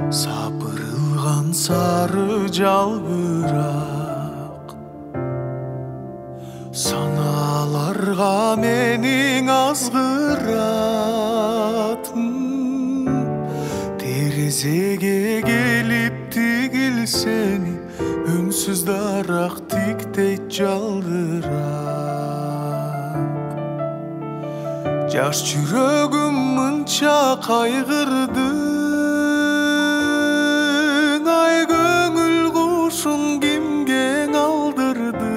Сапырылған сары жалбырак саналарға менің азғыратым. Терезеге келіп тигилсени үнсіз дарақ тиктей жалдырак. Жаш жүрөгүм мынча кайгырды, ай көңүл кушун кимге алдырды.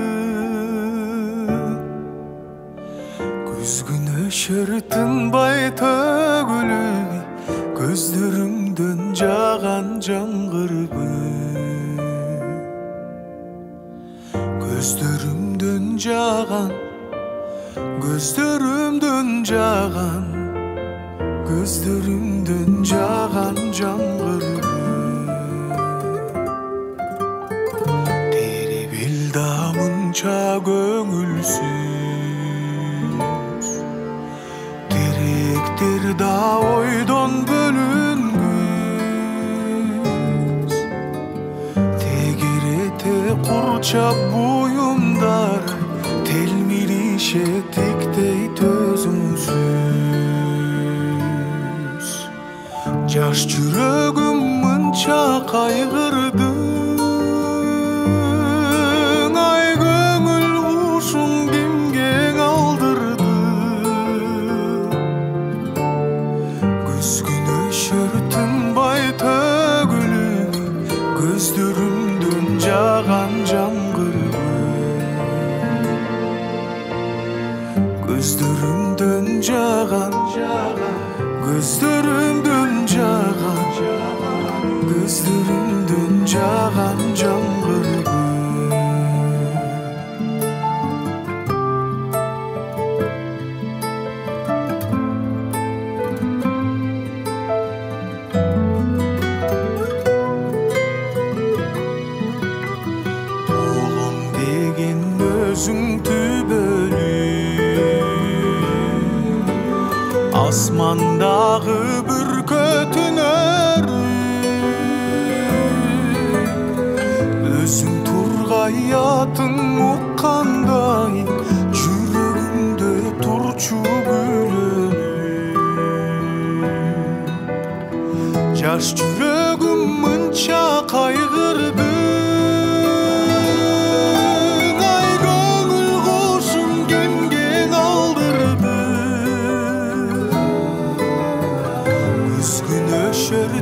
Күзгүн өшөр тынбай төгүлүп, көздөрүмдөн жаган жаңгырбы. Көздөрүмдөн жаган, көздөрүмдөн жаган, көздөрүмдөн жаган жаңгырбы. Терибил да мынча көңүлсүз, теректер да ойдон бөлүнгүс. Тегерете курчап буюмдар, телмирише тиктей төзүмсүз. Жаш жүрөгүм мынча кайгырды, ай көңүл кушун кимге алдырды. Күзгүн өшөр тынбай төгүлүп, көздөрүмдөн жаган жаңгырбы. Көздөрүмдөн жаган, көздөрүмдөн жаган, көздөрүмдөн жаган жаңгырбы. Улум деген өзүң түбөлүп, асмандагы бүркөтүнөр өзүң тургай атың уккандай, жүрөгүмдө турчу күлөнүп. Жаш жүрөгүм мынча кайгырды, ай көңүл кушун кимге алдырды. Күзгүн өшөр